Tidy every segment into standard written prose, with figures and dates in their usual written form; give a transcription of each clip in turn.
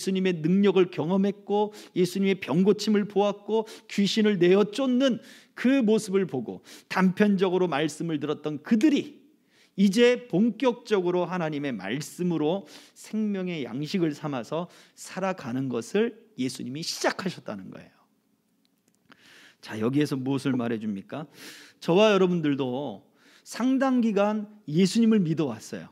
예수님의 능력을 경험했고 예수님의 병고침을 보았고 귀신을 내어 쫓는 그 모습을 보고 단편적으로 말씀을 들었던 그들이 이제 본격적으로 하나님의 말씀으로 생명의 양식을 삼아서 살아가는 것을 예수님이 시작하셨다는 거예요. 자, 여기에서 무엇을 말해줍니까? 저와 여러분들도 상당 기간 예수님을 믿어왔어요.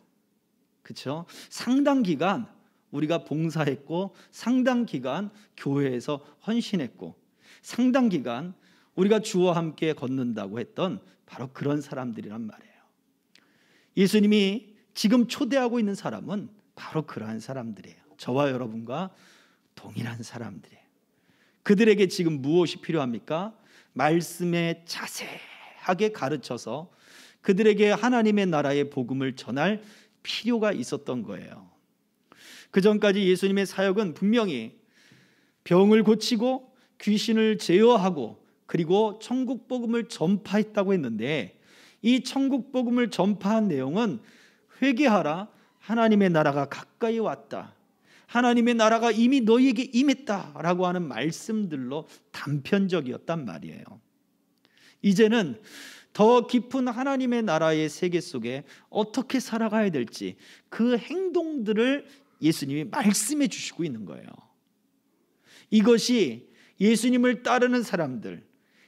그렇죠? 상당 기간 우리가 봉사했고, 상당 기간 교회에서 헌신했고, 상당 기간 우리가 주와 함께 걷는다고 했던 바로 그런 사람들이란 말이에요. 예수님이 지금 초대하고 있는 사람은 바로 그러한 사람들이에요. 저와 여러분과 동일한 사람들이에요. 그들에게 지금 무엇이 필요합니까? 말씀에 자세하게 가르쳐서 그들에게 하나님의 나라의 복음을 전할 필요가 있었던 거예요. 그 전까지 예수님의 사역은 분명히 병을 고치고 귀신을 제어하고 그리고 천국 복음을 전파했다고 했는데, 이 천국 복음을 전파한 내용은 회개하라, 하나님의 나라가 가까이 왔다, 하나님의 나라가 이미 너희에게 임했다라고 하는 말씀들로 단편적이었단 말이에요. 이제는 더 깊은 하나님의 나라의 세계 속에 어떻게 살아가야 될지 그 행동들을 예수님이 말씀해 주시고 있는 거예요. 이것이 예수님을 따르는 사람들,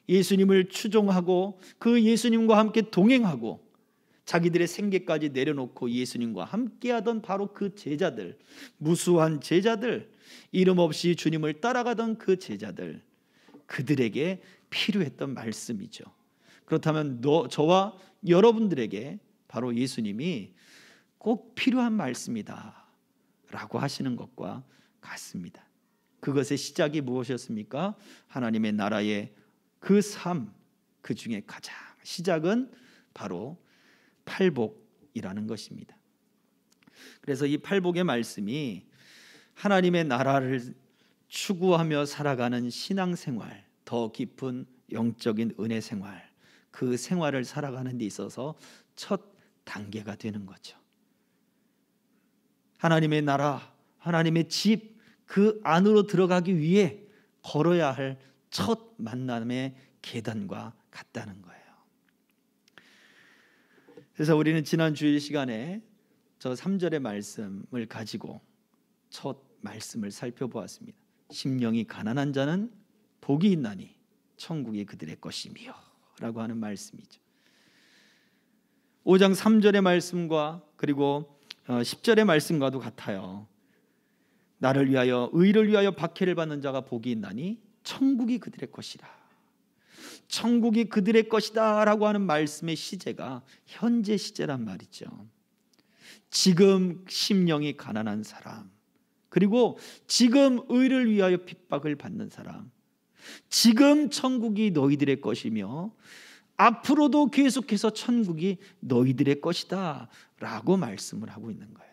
예수님을 추종하고 그 예수님과 함께 동행하고 자기들의 생계까지 내려놓고 예수님과 함께하던 바로 그 제자들, 무수한 제자들, 이름 없이 주님을 따라가던 그 제자들, 그들에게 필요했던 말씀이죠. 그렇다면 저와 여러분들에게 바로 예수님이 꼭 필요한 말씀이다 라고 하시는 것과 같습니다. 그것의 시작이 무엇이었습니까? 하나님의 나라의 그 삶, 그 중에 가장 시작은 바로 팔복이라는 것입니다. 그래서 이 팔복의 말씀이 하나님의 나라를 추구하며 살아가는 신앙생활, 더 깊은 영적인 은혜 생활, 그 생활을 살아가는 데 있어서 첫 단계가 되는 거죠. 하나님의 나라, 하나님의 집, 그 안으로 들어가기 위해 걸어야 할 첫 만남의 계단과 같다는 거예요. 그래서 우리는 지난 주일 시간에 저 3절의 말씀을 가지고 첫 말씀을 살펴보았습니다. 심령이 가난한 자는 복이 있나니 천국이 그들의 것이며 라고 하는 말씀이죠. 5장 3절의 말씀과 그리고 10절의 말씀과도 같아요. 나를 위하여, 의를 위하여 박해를 받는 자가 복이 있나니 천국이 그들의 것이라. 천국이 그들의 것이다 라고 하는 말씀의 시제가 현재 시제란 말이죠. 지금 심령이 가난한 사람, 그리고 지금 의를 위하여 핍박을 받는 사람, 지금 천국이 너희들의 것이며 앞으로도 계속해서 천국이 너희들의 것이다 라고 말씀을 하고 있는 거예요.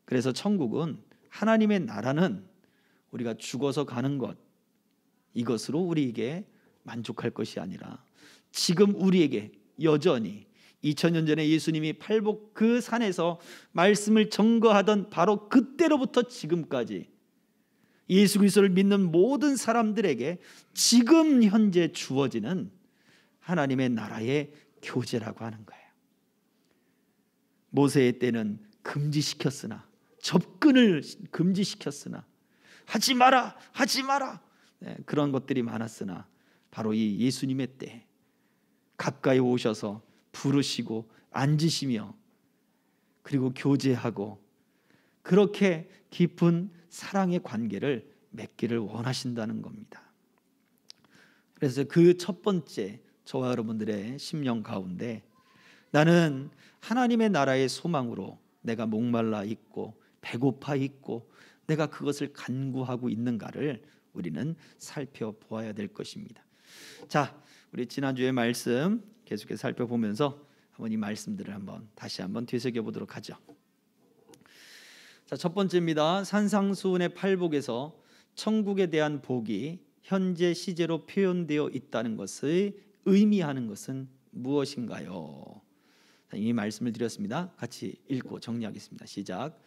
그래서 천국은, 하나님의 나라는 우리가 죽어서 가는 것, 이것으로 우리에게 만족할 것이 아니라 지금 우리에게 여전히 2000년 전에 예수님이 팔복 그 산에서 말씀을 증거하던 바로 그때로부터 지금까지 예수 그리스도를 믿는 모든 사람들에게 지금 현재 주어지는 하나님의 나라의 교제라고 하는 거예요. 모세의 때는 금지시켰으나, 접근을 금지시켰으나, 하지 마라, 하지 마라, 그런 것들이 많았으나 바로 이 예수님의 때 가까이 오셔서 부르시고 앉으시며 그리고 교제하고 그렇게 깊은 사랑의 관계를 맺기를 원하신다는 겁니다. 그래서 그 첫 번째, 저와 여러분들의 심령 가운데 나는 하나님의 나라의 소망으로 내가 목말라 있고 배고파 있고 내가 그것을 간구하고 있는가를 우리는 살펴보아야 될 것입니다. 자, 우리 지난주의 말씀 계속해서 살펴보면서 한번 이 말씀들을 다시 한번 되새겨보도록 하죠. 자, 첫 번째입니다. 산상수훈의 팔복에서 천국에 대한 복이 현재 시제로 표현되어 있다는 것을 의미하는 것은 무엇인가요? 이 말씀을 드렸습니다. 같이 읽고 정리하겠습니다. 시작.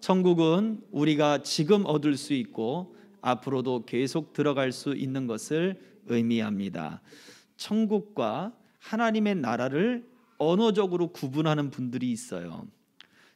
천국은 우리가 지금 얻을 수 있고 앞으로도 계속 들어갈 수 있는 것을 의미합니다. 천국과 하나님의 나라를 언어적으로 구분하는 분들이 있어요.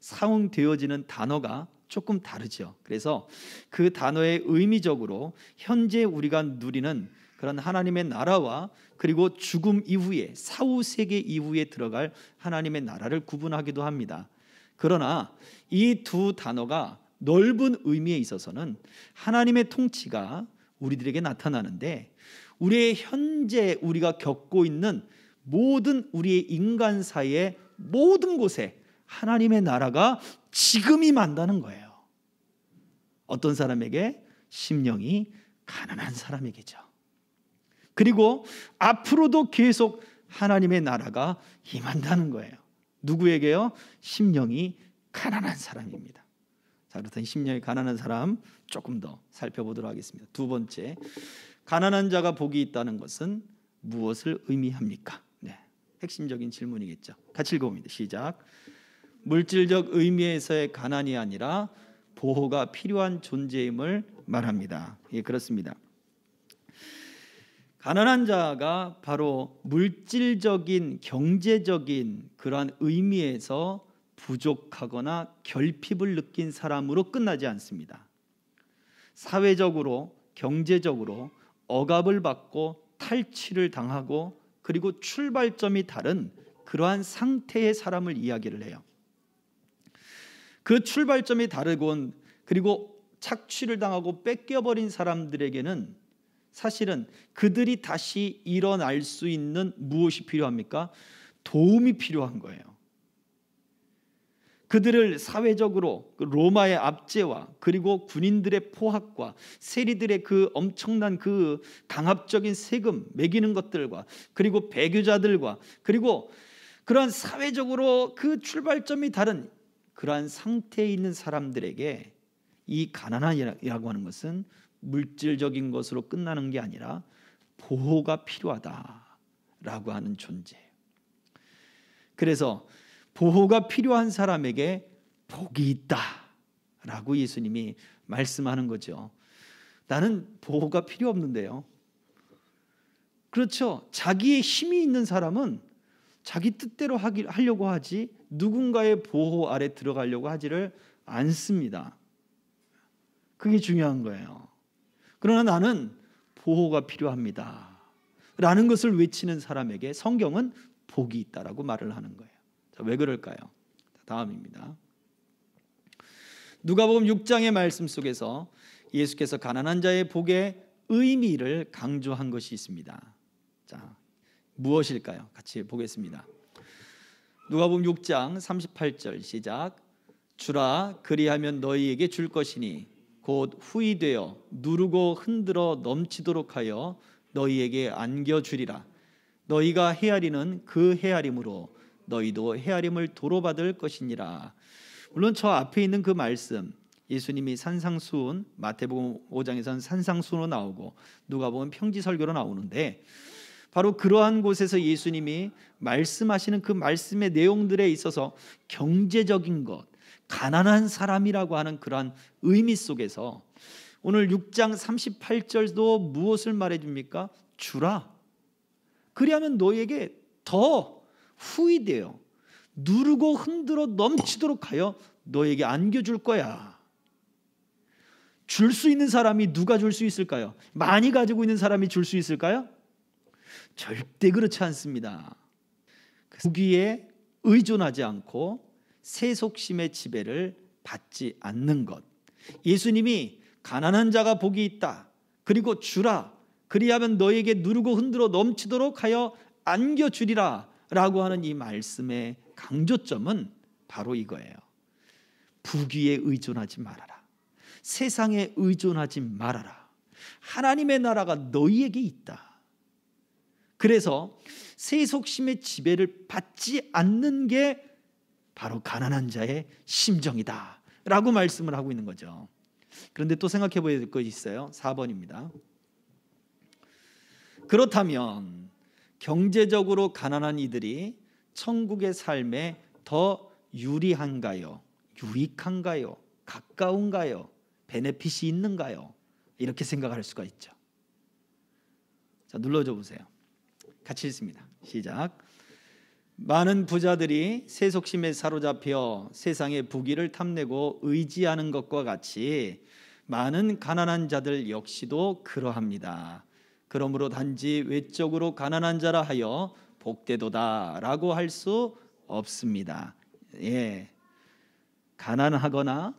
사용되어지는 단어가 조금 다르죠. 그래서 그 단어의 의미적으로 현재 우리가 누리는 그런 하나님의 나라와 그리고 죽음 이후에 사후 세계 이후에 들어갈 하나님의 나라를 구분하기도 합니다. 그러나 이 두 단어가 넓은 의미에 있어서는 하나님의 통치가 우리들에게 나타나는데, 우리의 현재 우리가 겪고 있는 모든 우리의 인간사의 모든 곳에 하나님의 나라가 지금 임한다는 거예요. 어떤 사람에게? 심령이 가난한 사람에게죠. 그리고 앞으로도 계속 하나님의 나라가 임한다는 거예요. 누구에게요? 심령이 가난한 사람입니다. 자, 그렇다면 심령이 가난한 사람 조금 더 살펴보도록 하겠습니다. 두 번째, 가난한 자가 복이 있다는 것은 무엇을 의미합니까? 네, 핵심적인 질문이겠죠. 같이 읽어봅니다. 시작. 물질적 의미에서의 가난이 아니라 보호가 필요한 존재임을 말합니다. 예, 그렇습니다. 가난한 자가 바로 물질적인 경제적인 그러한 의미에서 부족하거나 결핍을 느낀 사람으로 끝나지 않습니다. 사회적으로 경제적으로 억압을 받고 탈취를 당하고 그리고 출발점이 다른 그러한 상태의 사람을 이야기를 해요. 그 출발점이 다르곤 그리고 착취를 당하고 뺏겨버린 사람들에게는 사실은 그들이 다시 일어날 수 있는 무엇이 필요합니까? 도움이 필요한 거예요. 그들을 사회적으로 로마의 압제와 그리고 군인들의 포악과 세리들의 그 엄청난 그 강압적인 세금 매기는 것들과 그리고 배교자들과 그리고 그러한 사회적으로 그 출발점이 다른 그러한 상태에 있는 사람들에게 이 가난이라고 하는 것은 물질적인 것으로 끝나는 게 아니라 보호가 필요하다라고 하는 존재예요. 그래서 보호가 필요한 사람에게 복이 있다라고 예수님이 말씀하는 거죠. 나는 보호가 필요 없는데요. 그렇죠. 자기의 힘이 있는 사람은 자기 뜻대로 하려고 하지 누군가의 보호 아래 들어가려고 하지를 않습니다. 그게 중요한 거예요. 그러나 나는 보호가 필요합니다 라는 것을 외치는 사람에게 성경은 복이 있다라고 말을 하는 거예요. 자, 왜 그럴까요? 다음입니다. 누가복음 6장의 말씀 속에서 예수께서 가난한 자의 복의 의미를 강조한 것이 있습니다. 자, 무엇일까요? 같이 보겠습니다. 누가복음 6장 38절 시작. 주라 그리하면 너희에게 줄 것이니 곧 후히 되어 누르고 흔들어 넘치도록 하여 너희에게 안겨주리라. 너희가 헤아리는 그 헤아림으로 너희도 헤아림을 도로받을 것이니라. 물론 저 앞에 있는 그 말씀, 예수님이 산상수훈, 마태복음 5장에서는 산상수훈으로 나오고 누가복음 평지설교로 나오는데, 바로 그러한 곳에서 예수님이 말씀하시는 그 말씀의 내용들에 있어서 경제적인 것, 가난한 사람이라고 하는 그러한 의미 속에서 오늘 6장 38절도 무엇을 말해줍니까? 주라. 그리하면 너에게 더 후히되어 누르고 흔들어 넘치도록 하여 너에게 안겨줄 거야. 줄 수 있는 사람이 누가 줄 수 있을까요? 많이 가지고 있는 사람이 줄 수 있을까요? 절대 그렇지 않습니다. 부귀에 의존하지 않고 세속심의 지배를 받지 않는 것. 예수님이 가난한 자가 복이 있다. 그리고 주라. 그리하면 너에게 누르고 흔들어 넘치도록 하여 안겨주리라 라고 하는 이 말씀의 강조점은 바로 이거예요. 부귀에 의존하지 말아라. 세상에 의존하지 말아라. 하나님의 나라가 너희에게 있다. 그래서 세속심의 지배를 받지 않는 게 바로 가난한 자의 심정이다 라고 말씀을 하고 있는 거죠. 그런데 또 생각해 봐야 될 것이 있어요. 4번입니다. 그렇다면 경제적으로 가난한 이들이 천국의 삶에 더 유리한가요? 유익한가요? 가까운가요? 베네핏이 있는가요? 이렇게 생각할 수가 있죠. 자, 눌러줘 보세요. 같이 읽습니다. 시작. 많은 부자들이 세속심에 사로잡혀 세상의 부귀를 탐내고 의지하는 것과 같이 많은 가난한 자들 역시도 그러합니다. 그러므로 단지 외적으로 가난한 자라 하여 복되도다라고 할 수 없습니다. 예, 가난하거나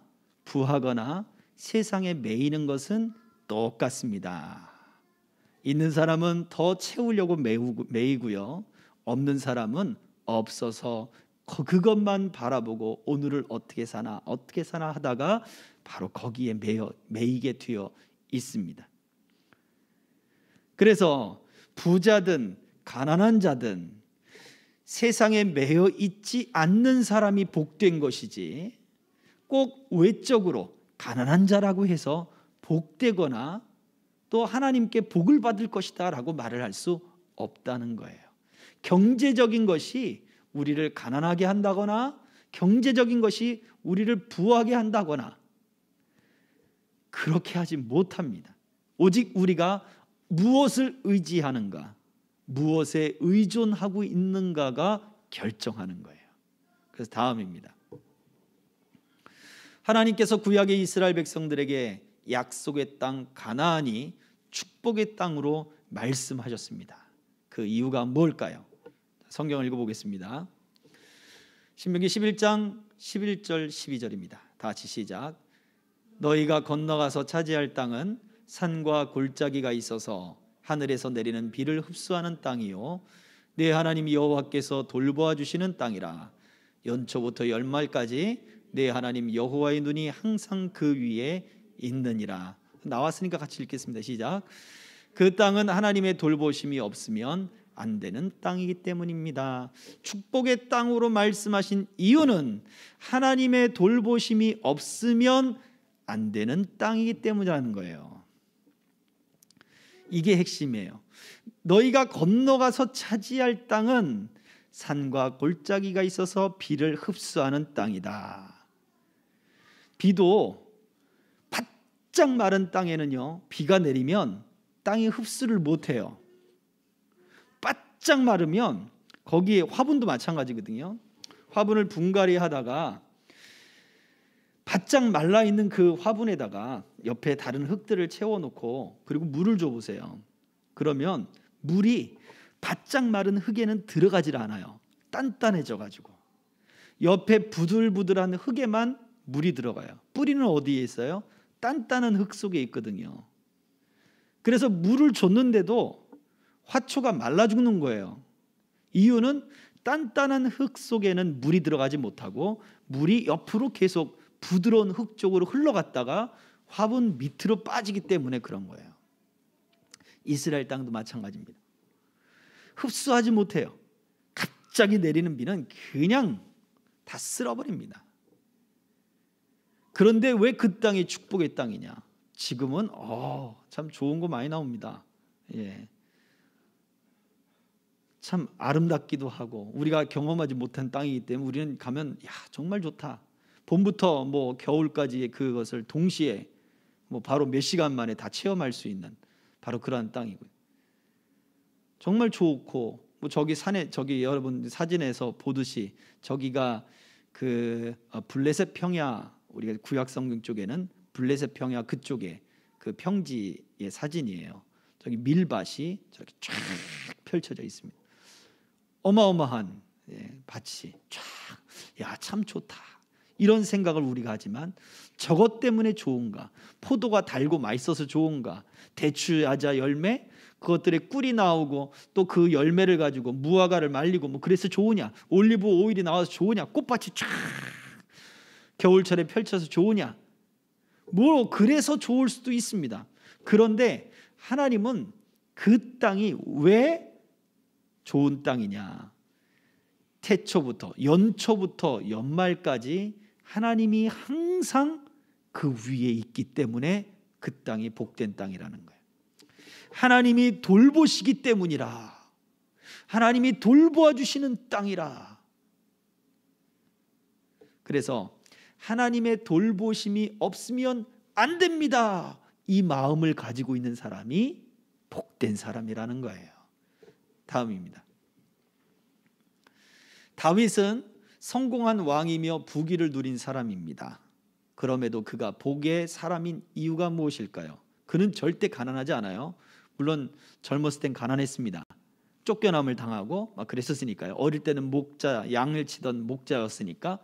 부하거나 세상에 매이는 것은 똑같습니다. 있는 사람은 더 채우려고 매이고요, 없는 사람은 없어서 그것만 바라보고 오늘을 어떻게 사나 하다가 바로 거기에 매이게 되어 있습니다. 그래서 부자든 가난한 자든 세상에 매여 있지 않는 사람이 복된 것이지, 꼭 외적으로 가난한 자라고 해서 복되거나 또 하나님께 복을 받을 것이다 라고 말을 할 수 없다는 거예요. 경제적인 것이 우리를 가난하게 한다거나 경제적인 것이 우리를 부하게 한다거나 그렇게 하지 못합니다. 오직 우리가 무엇을 의지하는가, 무엇에 의존하고 있는가가 결정하는 거예요. 그래서 다음입니다. 하나님께서 구약의 이스라엘 백성들에게 약속의 땅 가나안이 축복의 땅으로 말씀하셨습니다. 그 이유가 뭘까요? 성경을 읽어보겠습니다. 신명기 11장 11절 12절입니다. 다 같이 시작. 너희가 건너가서 차지할 땅은 산과 골짜기가 있어서 하늘에서 내리는 비를 흡수하는 땅이요 내 하나님 여호와께서 돌보아 주시는 땅이라. 연초부터 열말까지 내 하나님 여호와의 눈이 항상 그 위에 있느니라. 나왔으니까 같이 읽겠습니다. 시작. 그 땅은 하나님의 돌보심이 없으면 안 되는 땅이기 때문입니다. 축복의 땅으로 말씀하신 이유는 하나님의 돌보심이 없으면 안 되는 땅이기 때문이라는 거예요. 이게 핵심이에요. 너희가 건너가서 차지할 땅은 산과 골짜기가 있어서 비를 흡수하는 땅이다. 비도 바짝 마른 땅에는요, 비가 내리면 땅이 흡수를 못해요. 바짝 마르면 거기에 화분도 마찬가지거든요. 화분을 분갈이 하다가 바짝 말라 있는 그 화분에다가 옆에 다른 흙들을 채워놓고 그리고 물을 줘보세요. 그러면 물이 바짝 마른 흙에는 들어가질 않아요. 단단해져가지고 옆에 부들부들한 흙에만 물이 들어가요. 뿌리는 어디에 있어요? 단단한 흙 속에 있거든요. 그래서 물을 줬는데도 화초가 말라 죽는 거예요. 이유는 단단한 흙 속에는 물이 들어가지 못하고 물이 옆으로 계속 부드러운 흙 쪽으로 흘러갔다가 화분 밑으로 빠지기 때문에 그런 거예요. 이스라엘 땅도 마찬가지입니다. 흡수하지 못해요. 갑자기 내리는 비는 그냥 다 쓸어버립니다. 그런데 왜 그 땅이 축복의 땅이냐? 지금은 참 좋은 거 많이 나옵니다. 예. 참 아름답기도 하고 우리가 경험하지 못한 땅이기 때문에 우리는 가면 정말 좋다. 봄부터 겨울까지 그것을 동시에 바로 몇 시간 만에 다 체험할 수 있는 바로 그러한 땅이고요. 정말 좋고 저기 산에 여러분 사진에서 보듯이 저기가 그 블레셋 평야, 우리가 구약 성경 쪽에는 블레셋 평야 그쪽에 그 평지의 사진이에요. 저기 밀밭이 저렇게 쫙 펼쳐져 있습니다. 어마어마한 밭이 쫙, 참 좋다. 이런 생각을 우리가 하지만 저것 때문에 좋은가? 포도가 달고 맛있어서 좋은가? 대추, 야자, 열매 그것들의 꿀이 나오고 또 그 열매를 가지고 무화과를 말리고 그래서 좋으냐? 올리브 오일이 나와서 좋으냐? 꽃밭이 쫙 겨울철에 펼쳐서 좋으냐? 그래서 좋을 수도 있습니다. 그런데 하나님은 그 땅이 왜 좋은 땅이냐? 태초부터 연초부터 연말까지 하나님이 항상 그 위에 있기 때문에 그 땅이 복된 땅이라는 거예요. 하나님이 돌보시기 때문이라. 하나님이 돌보아 주시는 땅이라. 그래서 하나님의 돌보심이 없으면 안 됩니다. 이 마음을 가지고 있는 사람이 복된 사람이라는 거예요. 다음입니다. 다윗은 성공한 왕이며 부귀를 누린 사람입니다. 그럼에도 그가 복의 사람인 이유가 무엇일까요? 그는 절대 가난하지 않아요. 물론 젊었을 땐 가난했습니다. 쫓겨남을 당하고 막 그랬었으니까요. 어릴 때는 목자, 양을 치던 목자였으니까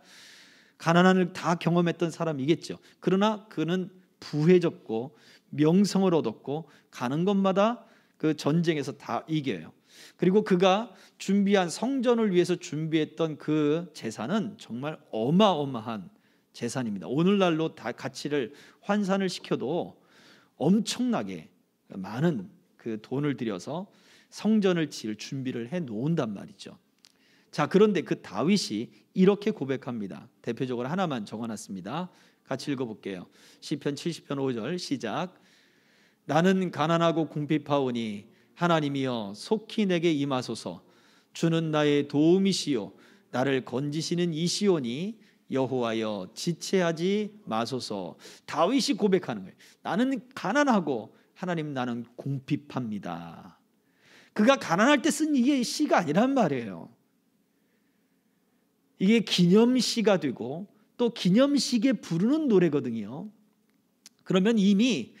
가난함을 다 경험했던 사람이겠죠. 그러나 그는 부해졌고 명성을 얻었고 가는 곳마다 그 전쟁에서 다 이겨요. 그리고 그가 준비한 성전을 위해서 준비했던 그 재산은 정말 어마어마한 재산입니다. 오늘날로 다 가치를 환산을 시켜도 엄청나게 많은 그 돈을 들여서 성전을 지을 준비를 해 놓은단 말이죠. 자, 그런데 그 다윗이 이렇게 고백합니다. 대표적으로 하나만 적어놨습니다. 같이 읽어볼게요. 시편 70편 5절 시작. 나는 가난하고 궁핍하오니 하나님이여 속히 내게 임하소서. 주는 나의 도움이시요 나를 건지시는 이시오니 여호와여 지체하지 마소서. 다윗이 고백하는 거예요. 나는 가난하고 하나님 나는 궁핍합니다. 그가 가난할 때 쓴 이게 시가 아니란 말이에요. 이게 기념시가 되고 또 기념식에 부르는 노래거든요. 그러면 이미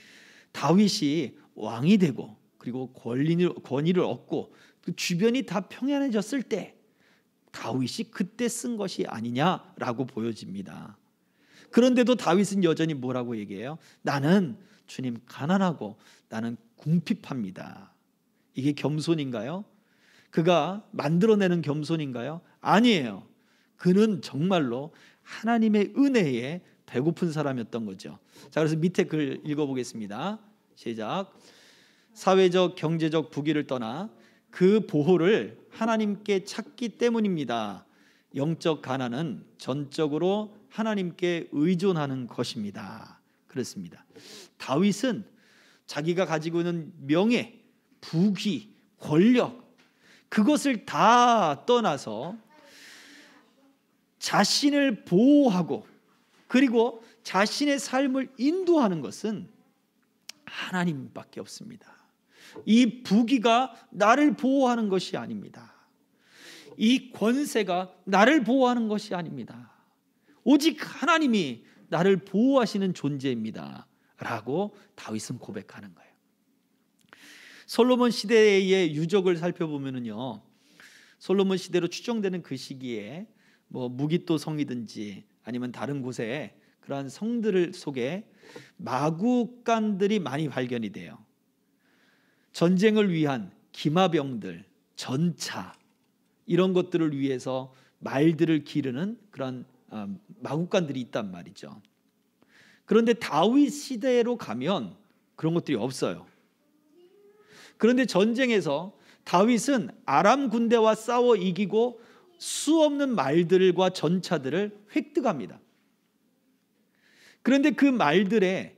다윗이 왕이 되고 그리고 권위를 얻고 그 주변이 다 평안해졌을 때 다윗이 그때 쓴 것이 아니냐라고 보여집니다. 그런데도 다윗은 여전히 뭐라고 얘기해요? 나는 주님 가난하고 나는 궁핍합니다. 이게 겸손인가요? 그가 만들어내는 겸손인가요? 아니에요. 그는 정말로 하나님의 은혜에 배고픈 사람이었던 거죠. 자, 그래서 밑에 글 읽어보겠습니다. 시작. 사회적 경제적 부귀를 떠나 그 보호를 하나님께 찾기 때문입니다. 영적 가난은 전적으로 하나님께 의존하는 것입니다. 그렇습니다. 다윗은 자기가 가지고 있는 명예, 부귀, 권력 그것을 다 떠나서 자신을 보호하고 그리고 자신의 삶을 인도하는 것은 하나님밖에 없습니다. 이 부귀가 나를 보호하는 것이 아닙니다. 이 권세가 나를 보호하는 것이 아닙니다. 오직 하나님이 나를 보호하시는 존재입니다. 라고 다윗은 고백하는 거예요. 솔로몬 시대의 유적을 살펴보면요, 솔로몬 시대로 추정되는 그 시기에 뭐 무기또 성이든지 아니면 다른 곳에 그러한 성들 속에 마구간들이 많이 발견이 돼요. 전쟁을 위한 기마병들, 전차 이런 것들을 위해서 말들을 기르는 그런 마구간들이 있단 말이죠. 그런데 다윗 시대로 가면 그런 것들이 없어요. 그런데 전쟁에서 다윗은 아람 군대와 싸워 이기고 수없는 말들과 전차들을 획득합니다. 그런데 그 말들의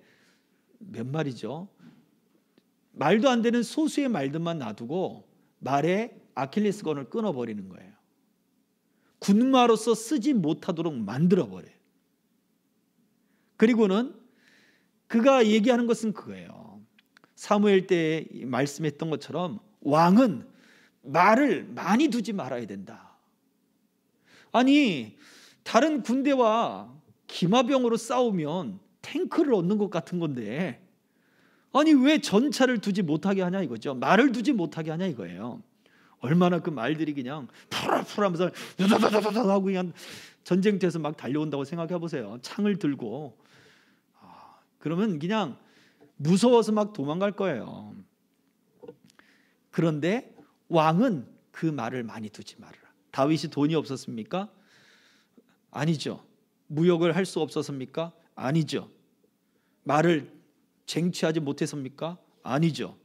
몇 마리죠? 말도 안 되는 소수의 말들만 놔두고 말의 아킬레스건을 끊어버리는 거예요. 군마로서 쓰지 못하도록 만들어버려요. 그리고는 그가 얘기하는 것은 그거예요. 사무엘 때 말씀했던 것처럼 왕은 말을 많이 두지 말아야 된다. 아니, 다른 군대와 기마병으로 싸우면 탱크를 얻는 것 같은 건데 아니 왜 전차를 두지 못하게 하냐 이거죠. 말을 두지 못하게 하냐 이거예요. 얼마나 그 말들이 그냥 풀풀 하면서 하고 그냥 전쟁터에서 막 달려온다고 생각해 보세요. 창을 들고. 그러면 그냥 무서워서 막 도망갈 거예요. 그런데 왕은 그 말을 많이 두지 말아라. 다윗이 돈이 없었습니까? 아니죠. 무역을 할 수 없었습니까? 아니죠. 말을 쟁취하지 못했습니까? 아니죠.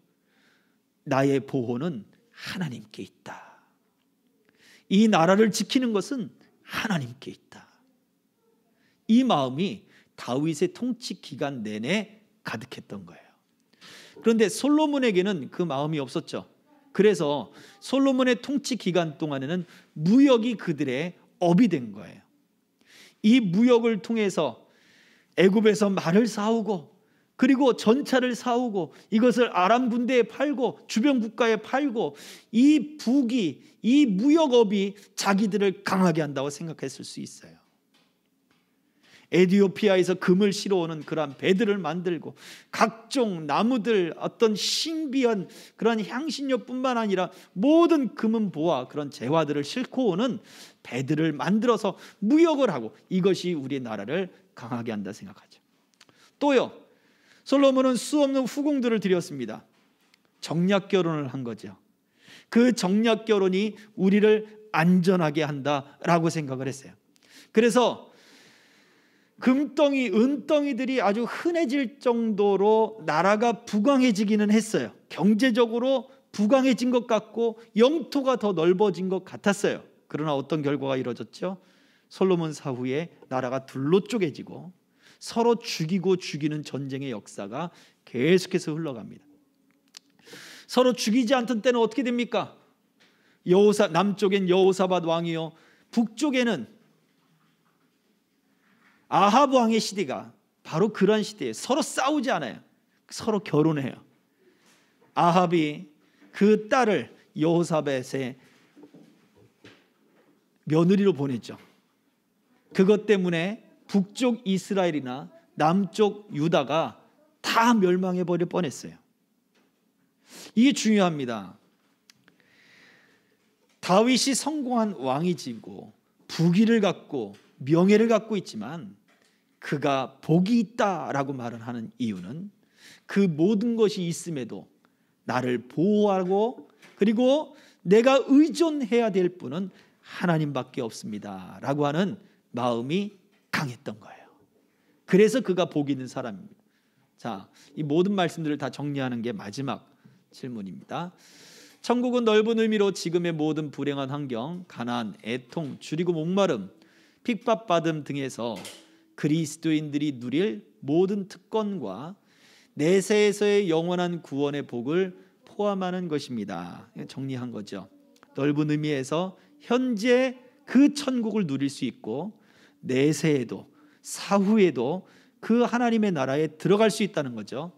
나의 보호는 하나님께 있다. 이 나라를 지키는 것은 하나님께 있다. 이 마음이 다윗의 통치 기간 내내 가득했던 거예요. 그런데 솔로몬에게는 그 마음이 없었죠. 그래서 솔로몬의 통치 기간 동안에는 무역이 그들의 업이 된 거예요. 이 무역을 통해서 애굽에서 말을 사오고 그리고 전차를 사오고 이것을 아람 군대에 팔고 주변 국가에 팔고 이 북이 이 무역업이 자기들을 강하게 한다고 생각했을 수 있어요. 에티오피아에서 금을 실어오는 그러한 배들을 만들고 각종 나무들 어떤 신비한 그런 향신료뿐만 아니라 모든 금은보화 그런 재화들을 싣고 오는 배들을 만들어서 무역을 하고 이것이 우리나라를 강하게 한다 생각하죠. 또요, 솔로몬은 수없는 후궁들을 들였습니다. 정략 결혼을 한 거죠. 그 정략 결혼이 우리를 안전하게 한다라고 생각을 했어요. 그래서 금덩이, 은덩이들이 아주 흔해질 정도로 나라가 부강해지기는 했어요. 경제적으로 부강해진 것 같고 영토가 더 넓어진 것 같았어요. 그러나 어떤 결과가 이루어졌죠? 솔로몬 사후에 나라가 둘로 쪼개지고 서로 죽이고 죽이는 전쟁의 역사가 계속해서 흘러갑니다. 서로 죽이지 않던 때는 어떻게 됩니까? 남쪽엔 여호사밧 왕이요, 북쪽에는 아합 왕의 시대가 바로 그런 시대예요. 서로 싸우지 않아요. 서로 결혼해요. 아합이 그 딸을 여호사밧의 며느리로 보냈죠. 그것 때문에 북쪽 이스라엘이나 남쪽 유다가 다 멸망해 버릴 뻔했어요. 이게 중요합니다. 다윗이 성공한 왕이지고 부귀를 갖고 명예를 갖고 있지만 그가 복이 있다라고 말을 하는 이유는 그 모든 것이 있음에도 나를 보호하고 그리고 내가 의존해야 될 분은 하나님밖에 없습니다 라고 하는 마음이 강했던 거예요. 그래서 그가 복이 있는 사람입니다. 자, 이 모든 말씀들을 다 정리하는 게 마지막 질문입니다. 천국은 넓은 의미로 지금의 모든 불행한 환경, 가난, 애통, 줄이고 목마름, 핍박받음 등에서 그리스도인들이 누릴 모든 특권과 내세에서의 영원한 구원의 복을 포함하는 것입니다. 정리한 거죠. 넓은 의미에서 현재 그 천국을 누릴 수 있고 내세에도 사후에도 그 하나님의 나라에 들어갈 수 있다는 거죠.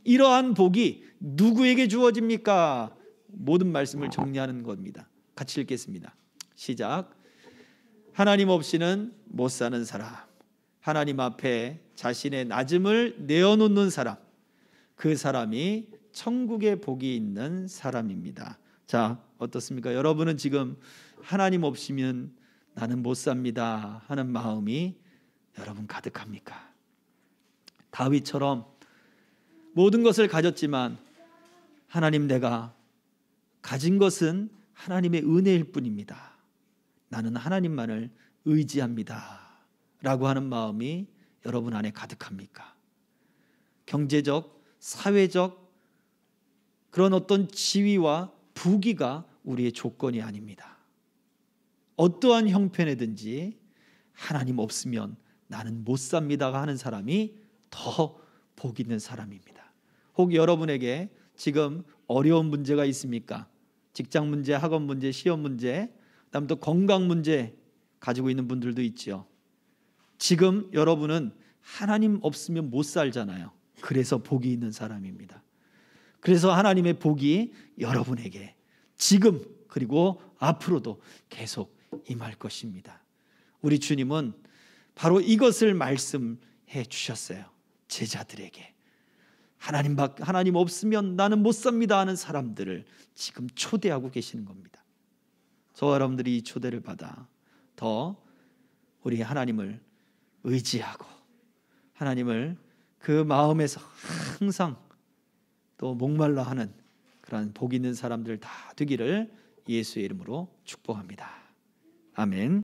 이러한 복이 누구에게 주어집니까? 모든 말씀을 정리하는 겁니다. 같이 읽겠습니다. 시작. 하나님 없이는 못 사는 사람, 하나님 앞에 자신의 낮음을 내어놓는 사람, 그 사람이 천국의 복이 있는 사람입니다. 자, 어떻습니까? 여러분은 지금 하나님 없이면 나는 못 삽니다 하는 마음이 여러분 가득합니까? 다윗처럼 모든 것을 가졌지만 하나님, 내가 가진 것은 하나님의 은혜일 뿐입니다. 나는 하나님만을 의지합니다 라고 하는 마음이 여러분 안에 가득합니까? 경제적, 사회적 그런 어떤 지위와 부귀가 우리의 조건이 아닙니다. 어떠한 형편이든지 하나님 없으면 나는 못 삽니다가 하는 사람이 더 복 있는 사람입니다. 혹 여러분에게 지금 어려운 문제가 있습니까? 직장 문제, 학업 문제, 시험 문제, 그다음 또 건강 문제 가지고 있는 분들도 있죠. 지금 여러분은 하나님 없으면 못 살잖아요. 그래서 복이 있는 사람입니다. 그래서 하나님의 복이 여러분에게 지금 그리고 앞으로도 계속 임할 것입니다. 우리 주님은 바로 이것을 말씀해 주셨어요. 제자들에게 하나님 없으면 나는 못 삽니다 하는 사람들을 지금 초대하고 계시는 겁니다. 저와 여러분들이 이 초대를 받아 더 우리 하나님을 의지하고 하나님을 그 마음에서 항상 또 목말라 하는 그런 복 있는 사람들 다 되기를 예수의 이름으로 축복합니다. 아멘.